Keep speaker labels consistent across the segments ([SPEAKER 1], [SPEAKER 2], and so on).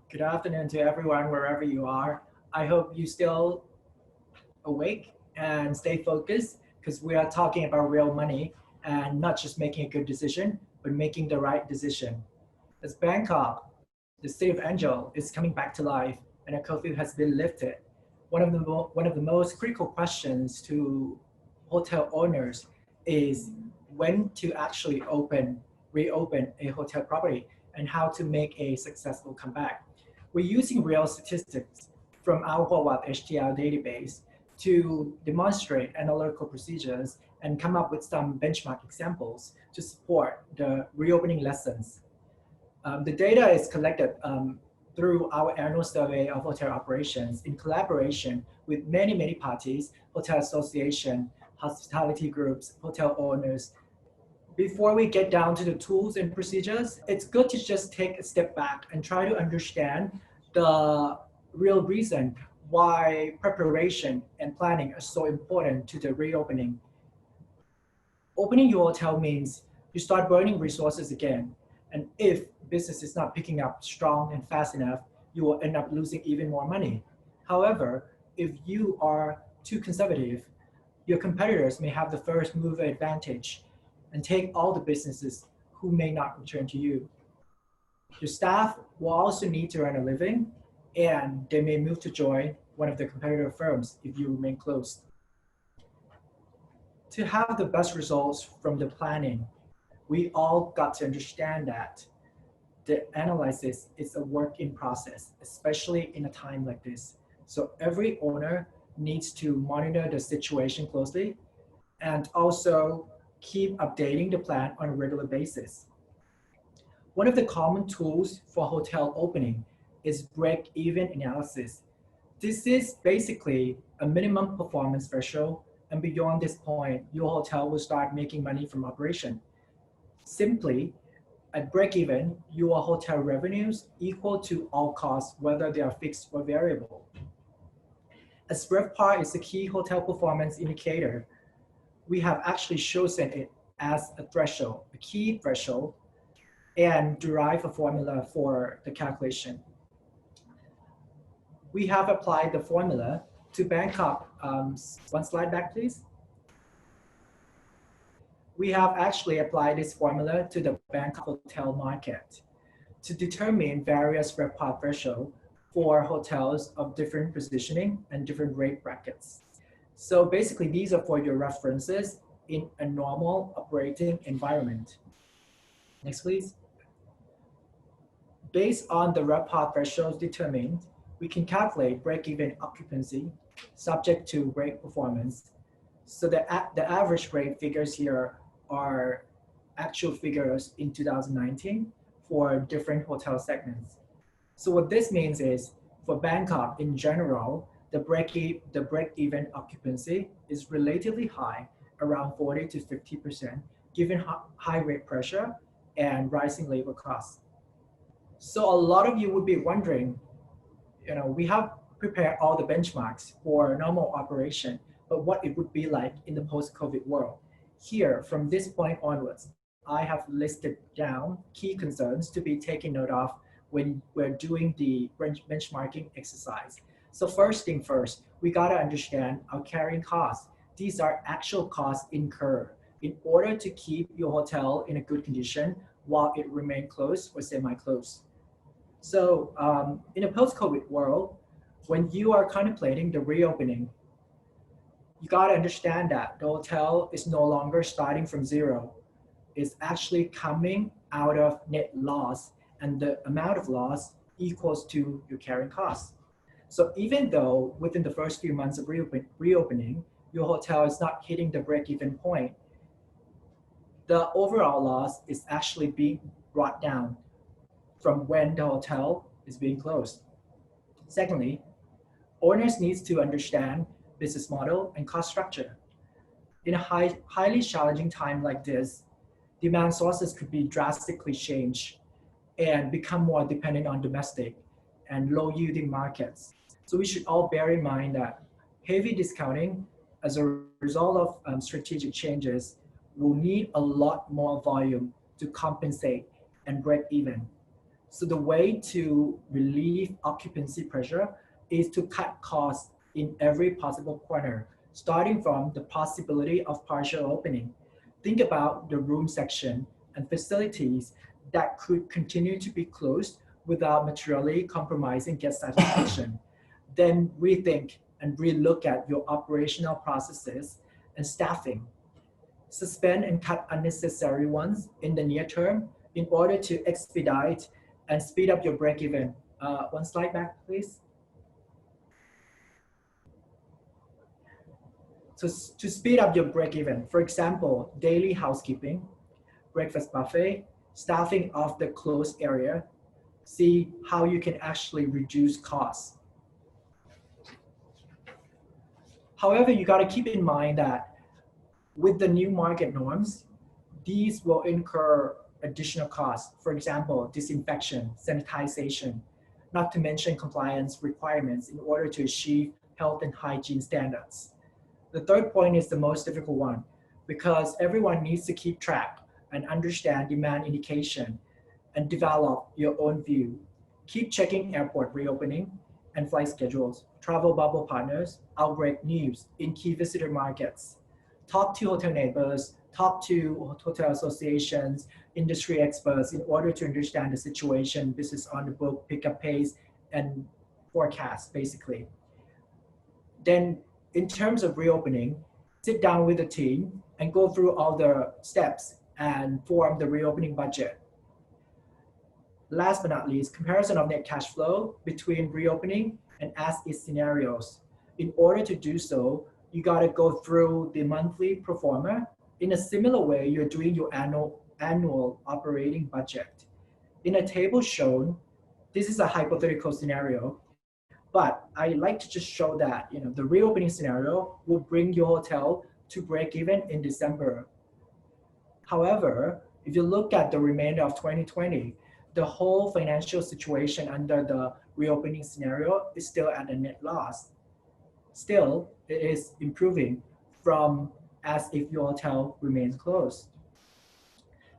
[SPEAKER 1] Good afternoon to everyone, wherever you are. I hope you still awake and stay focused because we are talking about real money and not just making a good decision, but making the right decision. As Bangkok, the city of Angel, is coming back to life and a curfew has been lifted, one of the most critical questions to hotel owners is when to actually reopen a hotel property and how to make a successful comeback. We're using real statistics from our Horwath HTL database to demonstrate analytical procedures and come up with some benchmark examples to support the reopening lessons. The data is collected through our annual survey of hotel operations in collaboration with many parties, hotel association, hospitality groups, hotel owners. Before we get down to the tools and procedures, it's good to just take a step back and try to understand the real reason why preparation and planning are so important to the reopening. Opening your hotel means you start burning resources again. And if business is not picking up strong and fast enough, you will end up losing even more money. However, if you are too conservative, your competitors may have the first mover advantage and take all the businesses who may not return to you. Your staff will also need to earn a living, and they may move to join one of the competitor firms if you remain closed. To have the best results from the planning, we all got to understand that the analysis is a work in process, especially in a time like this. So every owner needs to monitor the situation closely and also keep updating the plan on a regular basis. One of the common tools for hotel opening is break-even analysis. This is basically a minimum performance threshold, and beyond this point, your hotel will start making money from operation. Simply, at break-even, your hotel revenues equal to all costs, whether they are fixed or variable. As RevPAR is a key hotel performance indicator, we have actually chosen it as a threshold, a key threshold, and derive a formula for the calculation. We have applied the formula to Bangkok. One slide back, please. We have actually applied this formula to the Bangkok hotel market to determine various RevPAR threshold for hotels of different positioning and different rate brackets. So basically, these are for your references in a normal operating environment. Next, please. Based on the RevPAR thresholds determined, we can calculate break-even occupancy subject to rate performance. So the average rate figures here are actual figures in 2019 for different hotel segments. So what this means is for Bangkok in general, the break-even occupancy is relatively high, around 40 to 50%, given high rate pressure and rising labor costs. So a lot of you would be wondering, we have prepared all the benchmarks for normal operation, but what it would be like in the post-COVID world. Here, from this point onwards, I have listed down key concerns to be taken note of when we're doing the benchmarking exercise. So first thing first, we gotta understand our carrying costs. These are actual costs incurred in order to keep your hotel in a good condition while it remains closed or semi-closed. So in a post-COVID world, when you are contemplating the reopening, you got to understand that the hotel is no longer starting from zero. It's actually coming out of net loss, and the amount of loss equals to your carrying costs. So even though within the first few months of reopening, your hotel is not hitting the break-even point, the overall loss is actually being brought down from when the hotel is being closed. Secondly, owners need to understand business model and cost structure. In a highly challenging time like this, demand sources could be drastically changed and become more dependent on domestic and low yielding markets. So we should all bear in mind that heavy discounting as a result of strategic changes will need a lot more volume to compensate and break even. So the way to relieve occupancy pressure is to cut costs in every possible corner, starting from the possibility of partial opening. Think about the room section and facilities that could continue to be closed without materially compromising guest satisfaction. Then rethink and relook at your operational processes and staffing. Suspend and cut unnecessary ones in the near term in order to expedite and speed up your break even. One slide back, please. So to speed up your break even, for example, daily housekeeping, breakfast buffet, staffing of the closed area, see how you can actually reduce costs. However, you got to keep in mind that with the new market norms, these will incur additional costs. For example, disinfection, sanitization, not to mention compliance requirements in order to achieve health and hygiene standards. The third point is the most difficult one because everyone needs to keep track and understand demand indication and develop your own view. Keep checking airport reopening and flight schedules, travel bubble partners, outbreak news in key visitor markets. Talk to hotel neighbors, talk to hotel associations, industry experts in order to understand the situation, business on the book, pick up pace, and forecast basically. Then in terms of reopening, sit down with the team and go through all the steps and form the reopening budget. Last but not least, comparison of net cash flow between reopening and as-is scenarios. In order to do so, you got to go through the monthly pro forma. In a similar way, you're doing your annual operating budget. In a table shown, this is a hypothetical scenario, but I like to just show that the reopening scenario will bring your hotel to break even in December. However, if you look at the remainder of 2020, the whole financial situation under the reopening scenario is still at a net loss. Still, it is improving from as if your hotel remains closed.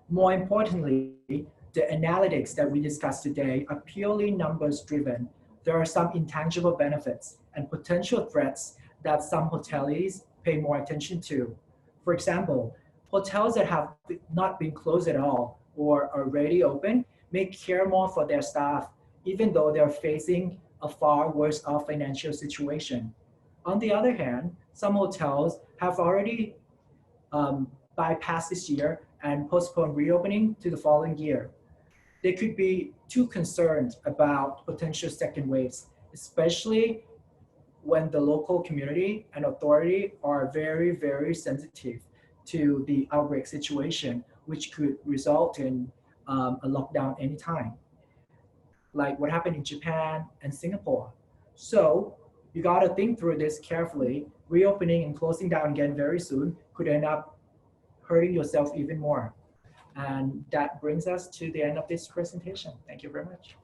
[SPEAKER 1] More importantly, the analytics that we discussed today are purely numbers driven. There are some intangible benefits and potential threats that some hoteliers pay more attention to. For example, hotels that have not been closed at all or already open may care more for their staff, even though they're facing a far worse off financial situation. On the other hand, some hotels have already bypassed this year and postponed reopening to the following year. They could be too concerned about potential second waves, especially when the local community and authority are very, very sensitive to the outbreak situation, which could result in a lockdown anytime, like what happened in Japan and Singapore. So you got to think through this carefully. Reopening and closing down again very soon could end up hurting yourself even more. And that brings us to the end of this presentation. Thank you very much.